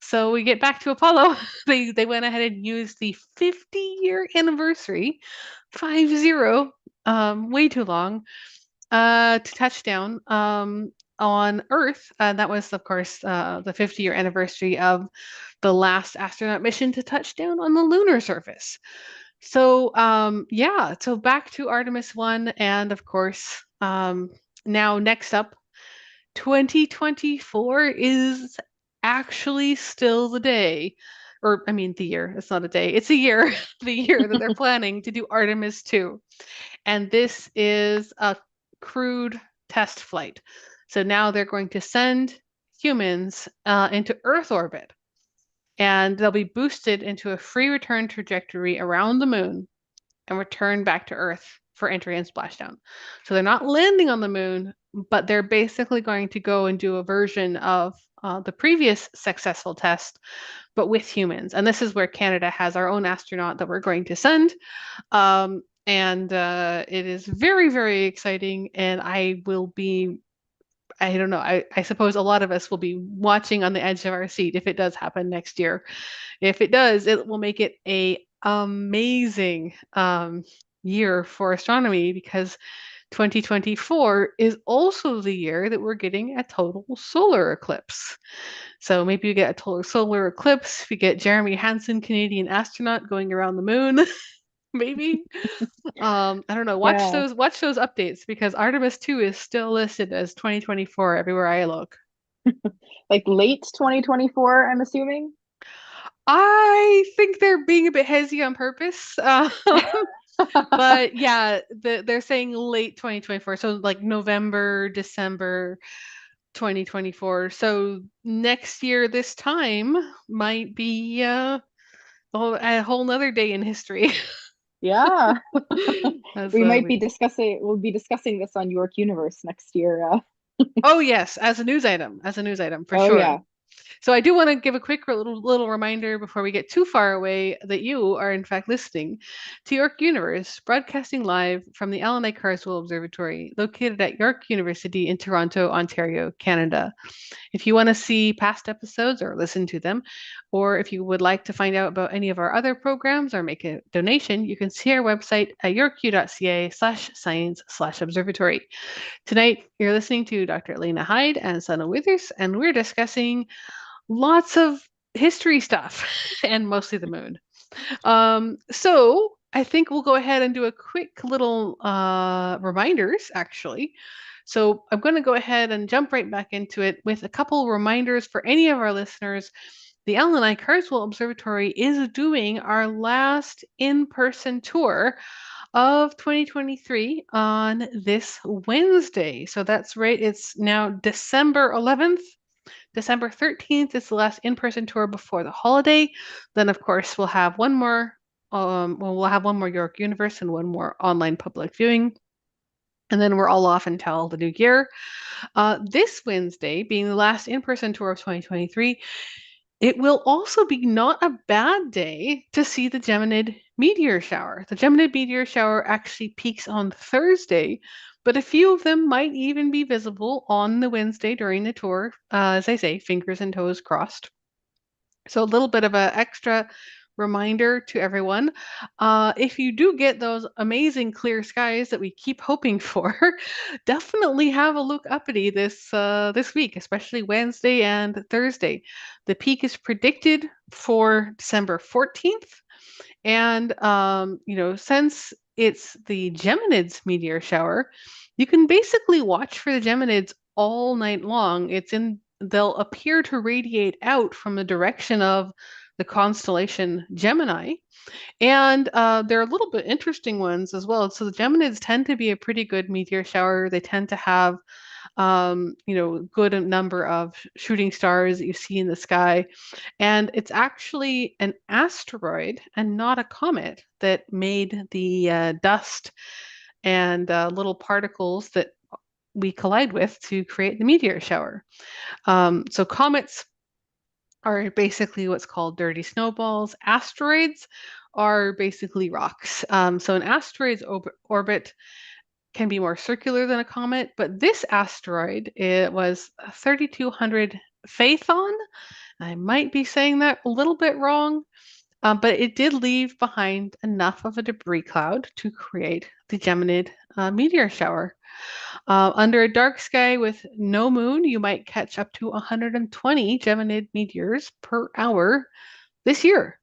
So we get back to Apollo. They went ahead and used the 50-year anniversary, 50, way too long, to touch down on Earth. That was, of course, the 50-year anniversary of the last astronaut mission to touch down on the lunar surface. So, yeah, so back to Artemis 1, and of course, now next up, 2024 is actually still the day, or I mean, the year. It's not a day, it's a year, the year that they're planning to do Artemis 2. And this is a crewed test flight. So now they're going to send humans into Earth orbit, and they'll be boosted into a free return trajectory around the moon and return back to Earth for entry and splashdown. So they're not landing on the moon, but they're basically going to go and do a version of the previous successful test, but with humans. And this is where Canada has our own astronaut that we're going to send. And it is very, very exciting. And I don't know, I suppose a lot of us will be watching on the edge of our seat if it does happen next year. If it does, it will make it a amazing year for astronomy, because 2024 is also the year that we're getting a total solar eclipse. So maybe you get a total solar eclipse, we get Jeremy Hansen, Canadian astronaut, going around the moon. Maybe. I don't know. Watch Yeah. those updates, because Artemis 2 is still listed as 2024 everywhere I look. Like late 2024, I'm assuming. I think they're being a bit hazy on purpose. But yeah, they're saying late 2024, so like November, December 2024. So next year, this time might be a whole nother day in history. Yeah. As We might we be discussing, we'll be discussing this on York Universe next year. Oh yes, as a news item for Oh sure. yeah. So I do want to give a quick little reminder before we get too far away that you are in fact listening to York Universe, broadcasting live from the Allan Carswell Observatory, located at York University in Toronto, Ontario, Canada. If you want to see past episodes or listen to them, or if you would like to find out about any of our other programs or make a donation, you can see our website at yorku.ca/science/observatory. Tonight, you're listening to Dr. Elena Hyde and Sana Withers, and we're discussing lots of history stuff and mostly the moon. So I think we'll go ahead and do a quick little reminders, actually. So I'm going to go ahead and jump right back into it with a couple reminders for any of our listeners. The Allan Carswell Observatory is doing our last in-person tour of 2023 on this Wednesday. So that's right. It's now December 11th. December 13th is the last in-person tour before the holiday. Then, of course, we'll have one more. We'll have one more York Universe and one more online public viewing. And then we're all off until the new year. This Wednesday, being the last in-person tour of 2023, it will also be not a bad day to see the Geminid meteor shower. The Geminid meteor shower actually peaks on Thursday, but a few of them might even be visible on the Wednesday during the tour. As I say, fingers and toes crossed. So a little bit of an extra reminder to everyone, if you do get those amazing clear skies that we keep hoping for, definitely have a look uppity this week, especially Wednesday and Thursday. The peak is predicted for December 14th, and since it's the Geminids meteor shower, you can basically watch for the Geminids all night long. They'll appear to radiate out from the direction of the constellation Gemini. And they're a little bit interesting ones as well. So the Geminids tend to be a pretty good meteor shower. They tend to have good number of shooting stars that you see in the sky. And it's actually an asteroid and not a comet that made the dust and little particles that we collide with to create the meteor shower. So comets are basically what's called dirty snowballs. Asteroids are basically rocks. So an asteroid's orbit can be more circular than a comet, but this asteroid, it was 3200 Phaethon. I might be saying that a little bit wrong, but it did leave behind enough of a debris cloud to create the Geminid meteor shower. Under a dark sky with no moon, you might catch up to 120 Geminid meteors per hour this year.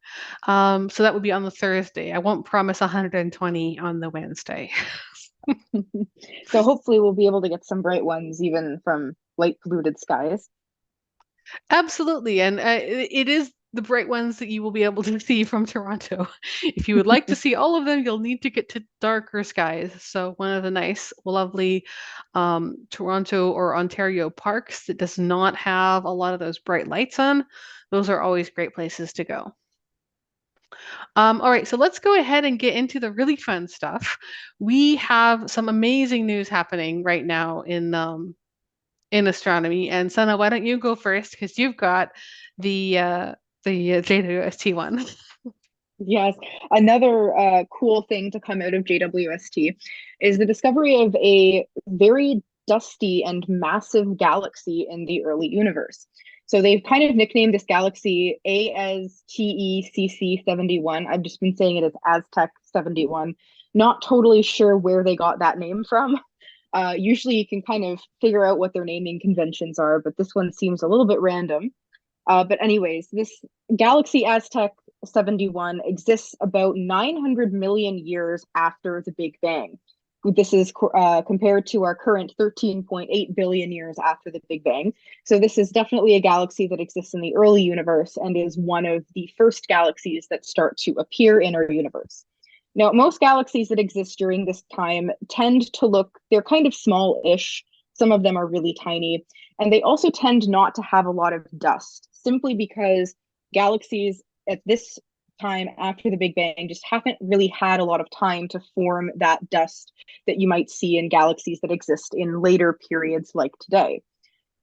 So that would be on the Thursday. I won't promise 120 on the Wednesday. So hopefully we'll be able to get some bright ones even from light polluted skies. Absolutely. And it is the bright ones that you will be able to see from Toronto. If you would like to see all of them, you'll need to get to darker skies. So, one of the nice, lovely Toronto or Ontario parks that does not have a lot of those bright lights on, those are always great places to go. All right, so let's go ahead and get into the really fun stuff. We have some amazing news happening right now in astronomy. And Sana, why don't you go first? Because you've got the JWST one. Yes, another cool thing to come out of JWST is the discovery of a very dusty and massive galaxy in the early universe. So they've kind of nicknamed this galaxy ASTECC 71. I've just been saying it as Aztec 71. Not totally sure where they got that name from. Usually you can kind of figure out what their naming conventions are, but this one seems a little bit random. But anyways, this galaxy Aztec 71 exists about 900 million years after the Big Bang. This is compared to our current 13.8 billion years after the Big Bang. So this is definitely a galaxy that exists in the early universe and is one of the first galaxies that start to appear in our universe. Now, most galaxies that exist during this time tend to look, they're kind of small-ish. Some of them are really tiny. And they also tend not to have a lot of dust, simply because galaxies at this time after the Big Bang just haven't really had a lot of time to form that dust that you might see in galaxies that exist in later periods like today.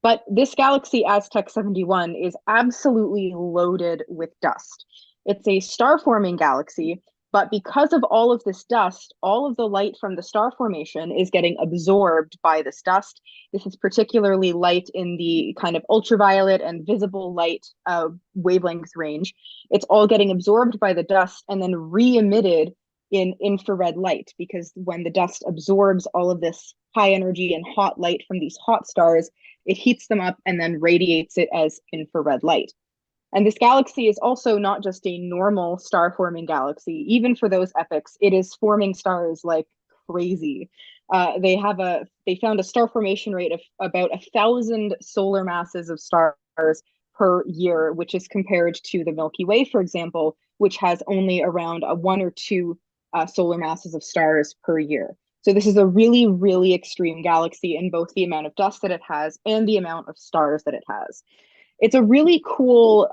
But this galaxy, Aztec 71, is absolutely loaded with dust. It's a star-forming galaxy, but because of all of this dust, all of the light from the star formation is getting absorbed by this dust. This is particularly light in the kind of ultraviolet and visible light wavelength range. It's all getting absorbed by the dust and then re-emitted in infrared light, because when the dust absorbs all of this high energy and hot light from these hot stars, it heats them up and then radiates it as infrared light. And this galaxy is also not just a normal star-forming galaxy. Even for those epochs, it is forming stars like crazy. They found a star formation rate of about 1,000 solar masses of stars per year, which is compared to the Milky Way, for example, which has only around one or two solar masses of stars per year. So this is a really, really extreme galaxy in both the amount of dust that it has and the amount of stars that it has. It's a really cool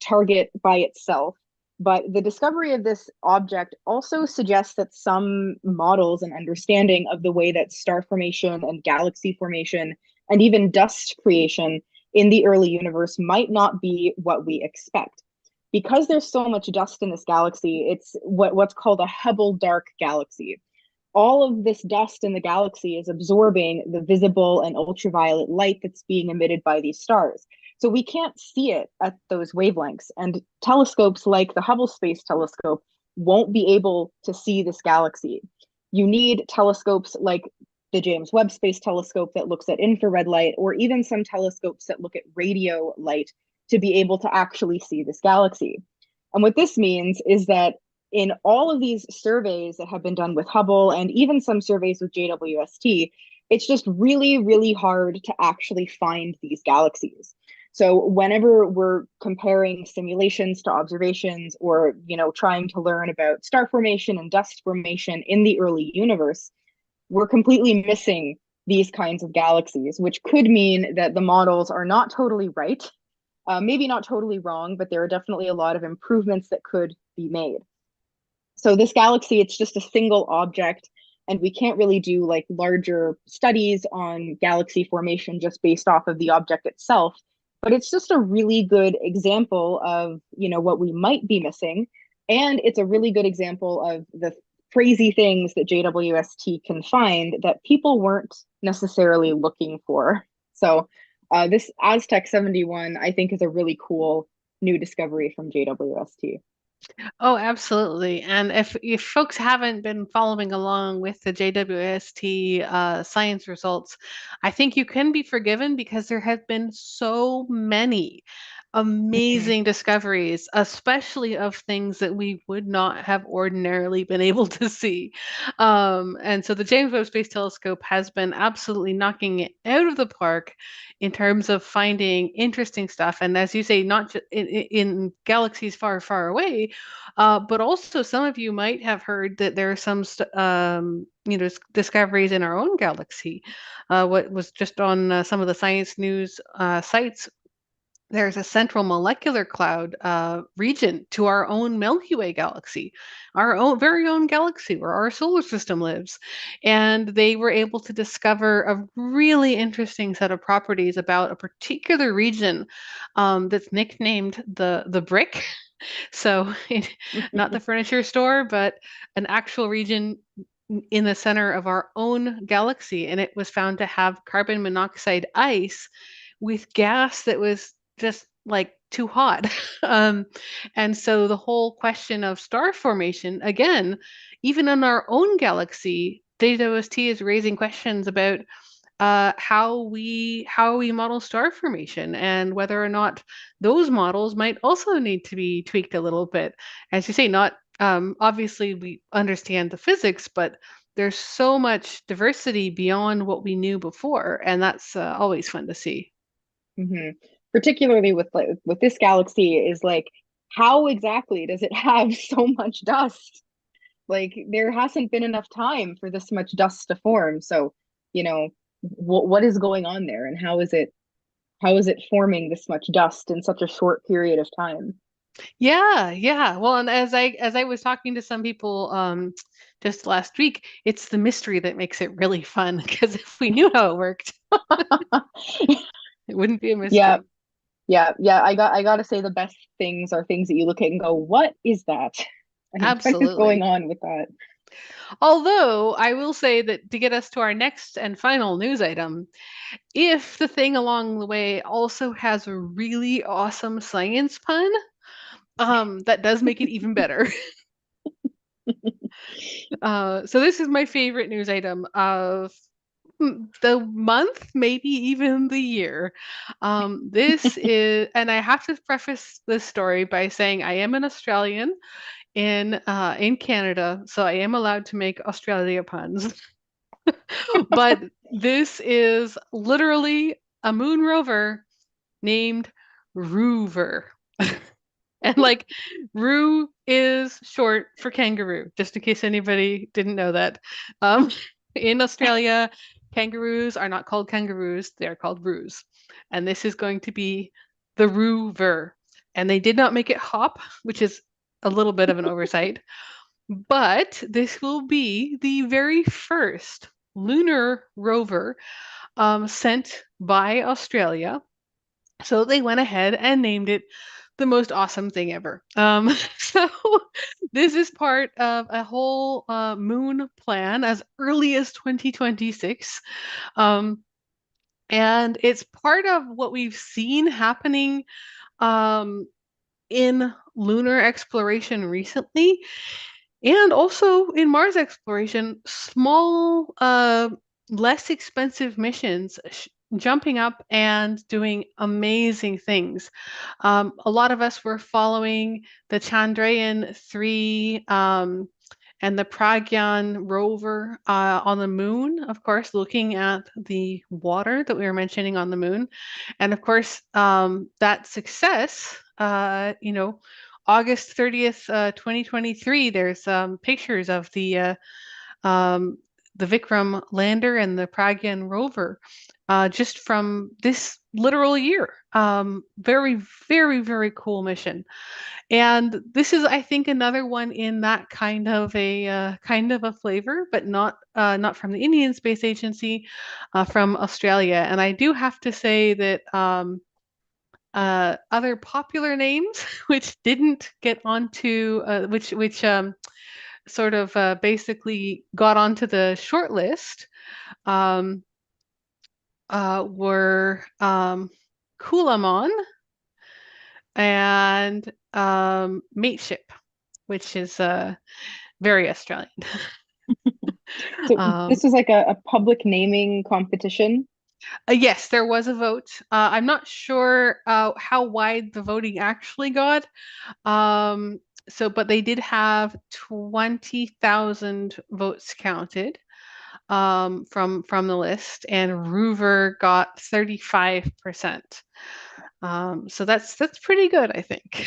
target by itself, but the discovery of this object also suggests that some models and understanding of the way that star formation and galaxy formation and even dust creation in the early universe might not be what we expect. Because there's so much dust in this galaxy, it's what's called a Hubble dark galaxy. All of this dust in the galaxy is absorbing the visible and ultraviolet light that's being emitted by these stars. So we can't see it at those wavelengths. And telescopes like the Hubble Space Telescope won't be able to see this galaxy. You need telescopes like the James Webb Space Telescope that looks at infrared light, or even some telescopes that look at radio light to be able to actually see this galaxy. And what this means is that in all of these surveys that have been done with Hubble and even some surveys with JWST, it's just really, really hard to actually find these galaxies. So whenever we're comparing simulations to observations, or trying to learn about star formation and dust formation in the early universe, we're completely missing these kinds of galaxies, which could mean that the models are not totally right, maybe not totally wrong, but there are definitely a lot of improvements that could be made. So this galaxy, it's just a single object, and we can't really do like larger studies on galaxy formation just based off of the object itself. But it's just a really good example of, what we might be missing. And it's a really good example of the crazy things that JWST can find that people weren't necessarily looking for. So this Aztec 71, I think, is a really cool new discovery from JWST. Oh, absolutely. And if folks haven't been following along with the JWST science results, I think you can be forgiven because there have been so many Mm-hmm. amazing discoveries, especially of things that we would not have ordinarily been able to see. And so the James Webb Space Telescope has been absolutely knocking it out of the park in terms of finding interesting stuff. And as you say, not just in galaxies far, far away, but also, some of you might have heard that there are some, discoveries in our own galaxy. What was just on some of the science news sites, there's a central molecular cloud region to our own Milky Way galaxy, our own very own galaxy where our solar system lives. And they were able to discover a really interesting set of properties about a particular region that's nicknamed the brick. So, not the furniture store, but an actual region in the center of our own galaxy. And it was found to have carbon monoxide ice with gas that was just like too hot. Um, and so the whole question of star formation, again, even in our own galaxy, JWST is raising questions about how we model star formation, and whether or not those models might also need to be tweaked a little bit. As you say, not obviously we understand the physics, but there's so much diversity beyond what we knew before, and that's always fun to see. Hmm. Particularly with this galaxy, is like, how exactly does it have so much dust? Like, there hasn't been enough time for this much dust to form. So, what is going on there, and how is it forming this much dust in such a short period of time? Yeah, yeah. Well, and as I was talking to some people just last week, it's the mystery that makes it really fun because if we knew how it worked, it wouldn't be a Yeah, mystery. yeah, yeah. I gotta say, the best things are things that you look at and go, what is that? And what is going Absolutely. on with that? Although I will say that to get us to our next and final news item, if the thing along the way also has a really awesome science pun, that does make it even better. So this is my favorite news item of the month, maybe even the year. This is, and I have to preface this story by saying I am an Australian in Canada, so I am allowed to make Australia puns. But this is literally a moon rover named Roover. And like, Roo is short for kangaroo, just in case anybody didn't know that. Um, in Australia, kangaroos are not called kangaroos, they are called roos. And this is going to be the Roover. And they did not make it hop, which is a little bit of an oversight. But this will be the very first lunar rover sent by Australia. So they went ahead and named it the most awesome thing ever. So this is part of a whole moon plan as early as 2026. Um, And it's part of what we've seen happening um, in lunar exploration recently, and also in Mars exploration, small, less expensive missions jumping up and doing amazing things. A lot of us were following the Chandrayaan 3 and the Pragyan rover on the moon, of course, looking at the water that we were mentioning on the moon. And of course, that success, August 30th, 2023, there's pictures of um, the Vikram lander and the Pragyan rover just from this literal year. Very, very, very cool mission. And this is, I think, another one in that kind of a flavor, but not from the Indian Space Agency, from Australia. And I do have to say that other popular names, which didn't get onto, which sort of basically got onto the short list, um, were Kulamon and Mateship, which is very Australian. So Um, this was like a public naming competition. yes, there was a vote. I'm not sure how wide the voting actually got. Um, but they did have 20,000 votes counted from the list, and Rover got 35%. So that's pretty good, I think.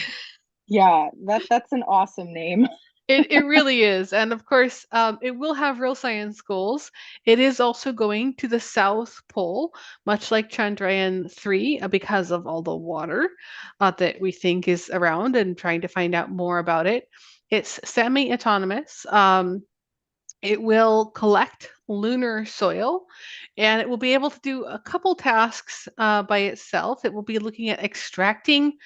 Yeah, that's an awesome name. It really is. And of course, it will have real science goals. It is also going to the South Pole, much like Chandrayaan 3, because of all the water that we think is around and trying to find out more about it. It's semi-autonomous. It will collect lunar soil, and it will be able to do a couple tasks by itself. It will be looking at extracting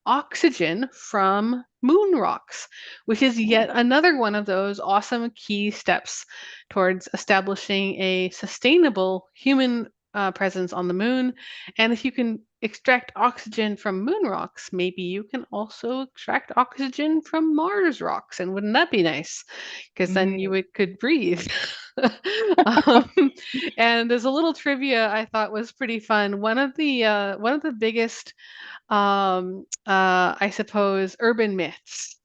oxygen from moon rocks, which is yet another one of those awesome key steps towards establishing a sustainable human presence on the moon. And if you can extract oxygen from moon rocks, maybe you can also extract oxygen from Mars rocks. And wouldn't that be nice? Because then you Mm. could breathe. um, and there's a little trivia I thought was pretty fun. One of the biggest I suppose, urban myths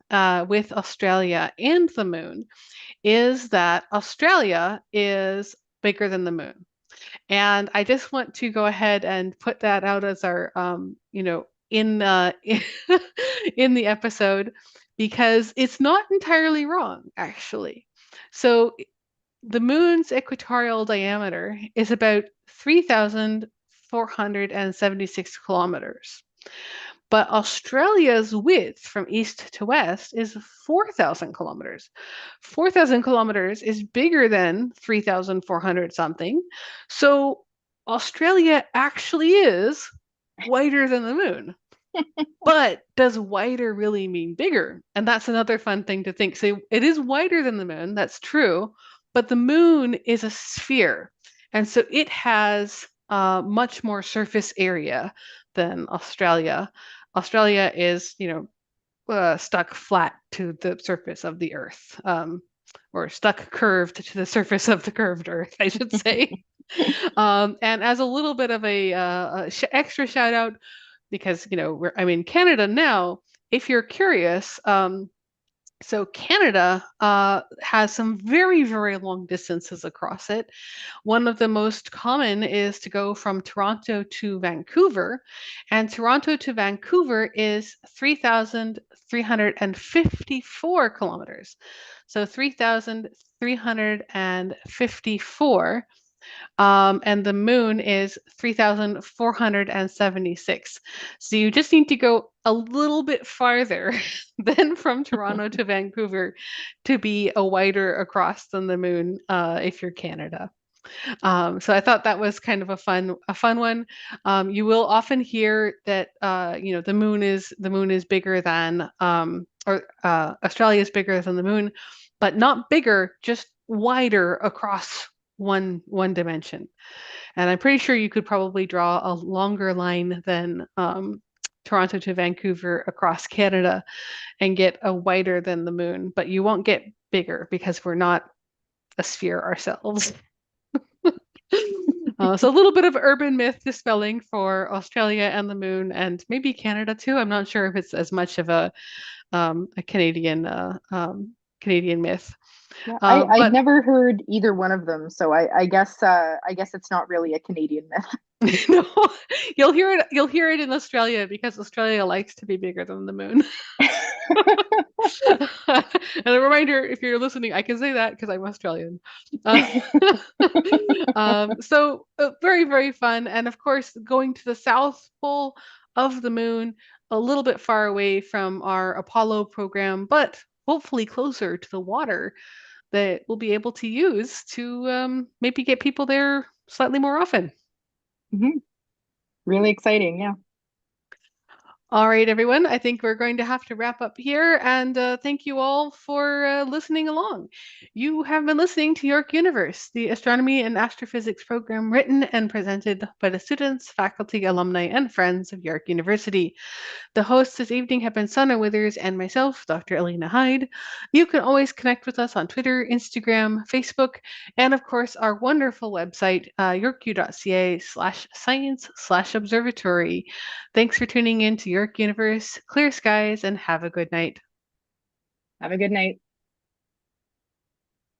with Australia and the moon is that Australia is bigger than the moon. And I just want to go ahead and put that out as our, in the episode, because it's not entirely wrong, actually. So the moon's equatorial diameter is about 3,476 kilometers. But Australia's width from east to west is 4,000 kilometers. 4,000 kilometers is bigger than 3,400 something. So Australia actually is wider than the moon. But does wider really mean bigger? And that's another fun thing to think. So it is wider than the moon, that's true, but the moon is a sphere. And so it has much more surface area than Australia. Australia is, stuck flat to the surface of the Earth, or stuck curved to the surface of the curved Earth, I should say. And as a little bit of a extra shout out, because I'm in Canada now. If you're curious, so Canada has some very, very long distances across it. One of the most common is to go from Toronto to Vancouver, and Toronto to Vancouver is 3,354 kilometers. So 3,354, and the moon is 3,476. So you just need to go a little bit farther than from Toronto to Vancouver to be a wider across than the moon if you're Canada. So I thought that was kind of a fun one. You will often hear that the moon is bigger than or Australia is bigger than the moon, but not bigger, just wider across one dimension. And I'm pretty sure you could probably draw a longer line than Toronto to Vancouver across Canada and get a wider than the moon, but you won't get bigger because we're not a sphere ourselves. So a little bit of urban myth dispelling for Australia and the moon, and maybe Canada too. I'm not sure if it's as much of a Canadian myth. Yeah, I'd But never heard either one of them, so I guess it's not really a Canadian no, you'll hear it in Australia because Australia likes to be bigger than the moon. And a reminder, if you're listening, I can say that because I'm Australian. Uh, very, very fun. And of course, going to the South Pole of the moon, a little bit far away from our Apollo program, but hopefully closer to the water that we'll be able to use to maybe get people there slightly more often. myth. Really exciting, yeah. All right, everyone. I think we're going to have to wrap up here. And thank you all for listening along. You have been listening to York Universe, the astronomy and astrophysics program written and presented by the students, faculty, alumni, and friends of York University. The hosts this evening have been Sana Withers and myself, Dr. Elena Hyde. You can always connect with us on Twitter, Instagram, Facebook, and of course, our wonderful website, yorku.ca/science/observatory. Thanks for tuning in to York Universe. Clear skies and have a good night. Have a good night.